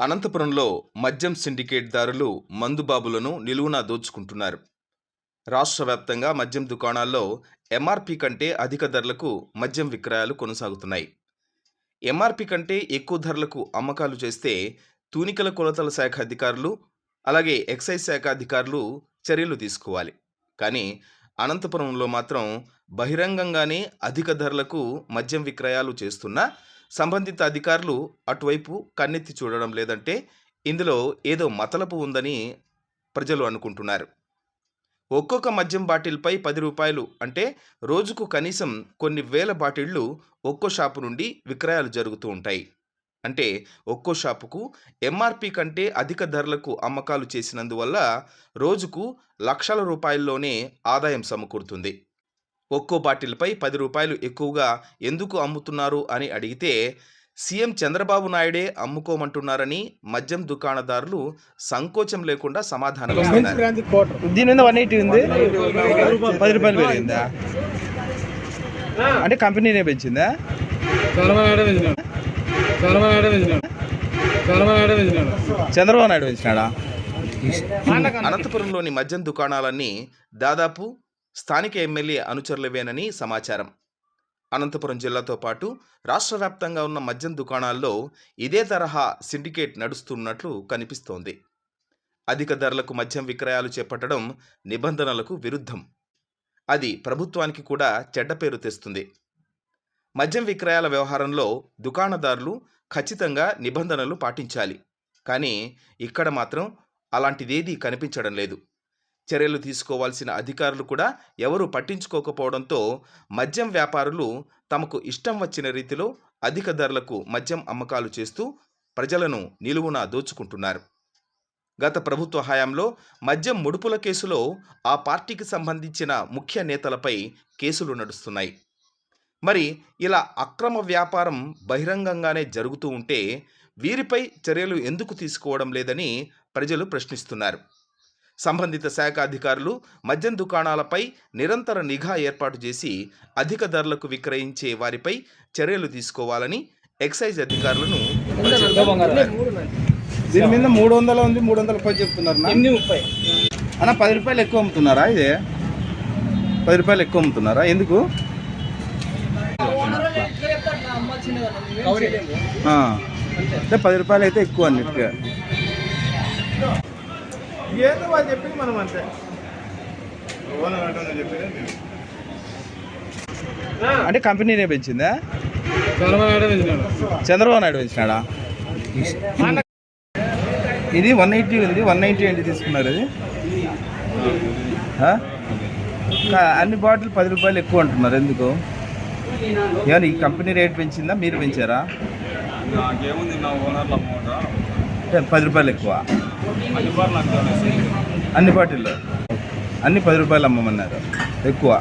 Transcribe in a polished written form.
అనంతపురంలో మద్యం సిండికేట్ దారులు మందుబాబులను నిలువునా దోచుకుంటున్నారు. రాష్ట్ర వ్యాప్తంగా మద్యం దుకాణాల్లో ఎంఆర్పీ కంటే అధిక ధరలకు మద్యం విక్రయాలు కొనసాగుతున్నాయి. ఎంఆర్పీ కంటే ఎక్కువ ధరలకు అమ్మకాలు చేస్తే తూనికల కొలతల శాఖ అధికారులు, అలాగే ఎక్సైజ్ శాఖ అధికారులు చర్యలు తీసుకోవాలి. కానీ అనంతపురంలో మాత్రం బహిరంగంగానే అధిక ధరలకు మద్యం విక్రయాలు చేస్తున్నా సంబంధిత అధికారులు అటువైపు కన్నెత్తి చూడడం లేదంటే ఇందులో ఏదో మతలపు ఉందని ప్రజలు అనుకుంటున్నారు. ఒక్కొక్క మద్యం బాటిల్పై 10 రూపాయలు అంటే రోజుకు కనీసం కొన్ని వేల బాటిళ్లు ఒక్కో షాపు నుండి విక్రయాలు జరుగుతూ ఉంటాయి. అంటే ఒక్కో షాపుకు ఎంఆర్పి కంటే అధిక ధరలకు అమ్మకాలు చేసినందువల్ల రోజుకు లక్షల రూపాయల్లోనే ఆదాయం సమకూరుతుంది. ఒక్కో బాటిల్పై 10 రూపాయలు ఎక్కువగా ఎందుకు అమ్ముతున్నారు అని అడిగితే సీఎం చంద్రబాబు నాయుడే అమ్ముకోమంటున్నారని మద్యం దుకాణదారులు సంకోచం లేకుండా సమాధానం ఇస్తున్నారు. దీని మీద 180 ఉంది, 10 రూపాయలు పెరిగిందా అంటే కంపెనీనే పెంచిందా? చంద్రబాబు నాయుడు పెంచినాడా? అనంతపురంలోని మద్యం దుకాణాలన్నీ దాదాపు స్థానిక ఎమ్మెల్యే అనుచరులవేనని సమాచారం. అనంతపురం జిల్లాతో పాటు రాష్ట్ర వ్యాప్తంగా ఉన్న మద్యం దుకాణాల్లో ఇదే తరహా సిండికేట్ నడుస్తున్నట్లు కనిపిస్తోంది. అధిక ధరలకు మద్యం విక్రయాలు చేపట్టడం నిబంధనలకు విరుద్ధం. అది ప్రభుత్వానికి కూడా చెడ్డ పేరు తెస్తుంది. మద్యం విక్రయాల వ్యవహారంలో దుకాణదారులు ఖచ్చితంగా నిబంధనలు పాటించాలి. కానీ ఇక్కడ మాత్రం అలాంటిదేదీ కనిపించడం లేదు. చర్యలు తీసుకోవాల్సిన అధికారులు కూడా ఎవరూ పట్టించుకోకపోవడంతో మద్యం వ్యాపారులు తమకు ఇష్టం వచ్చిన రీతిలో అధిక ధరలకు మద్యం అమ్మకాలు చేస్తూ ప్రజలను నిలువునా దోచుకుంటున్నారు. గత ప్రభుత్వ హయాంలో మద్యం ముడుపుల కేసులో ఆ పార్టీకి సంబంధించిన ముఖ్య నేతలపై కేసులు నడుస్తున్నాయి. మరి ఇలా అక్రమ వ్యాపారం బహిరంగంగానే జరుగుతూ ఉంటే వీరిపై చర్యలు ఎందుకు తీసుకోవడం లేదని ప్రజలు ప్రశ్నిస్తున్నారు. సంబంధిత శాఖ అధికారులు మద్యం దుకాణాలపై నిరంతర నిఘా ఏర్పాటు చేసి అధిక ధరలకు విక్రయించే వారిపై చర్యలు తీసుకోవాలని ఎక్సైజ్ అధికారులను దీని మీద 300 ఉంది, 310 చెప్తున్నారు. 830 అన్న 10 రూపాయలు ఎక్కువ అమ్ముతున్నారా? ఇదే 10 రూపాయలు ఎక్కువ అమ్ముతున్నారా? ఎందుకు? అంటే 10 రూపాయలు అయితే ఎక్కువ అన్నిటిగా ఏదో వాళ్ళు చెప్పింది మనం అంతే. అంటే కంపెనీనే పెంచిందా? చంద్రబాబు నాయుడు పెంచినాడా? ఇది 180 ఉంది, 190 ఏంటి తీసుకున్నారు? అది అన్ని బాటిల్ 10 రూపాయలు ఎక్కువ అంటున్నారు. ఎందుకు? ఏమన్నా ఈ కంపెనీ రేట్ పెంచిందా, మీరు పెంచారా? 10 రూపాయలు ఎక్కువ అన్ని బాటిల్లో, అన్ని 10 రూపాయలు అమ్మమన్నారు ఎక్కువ.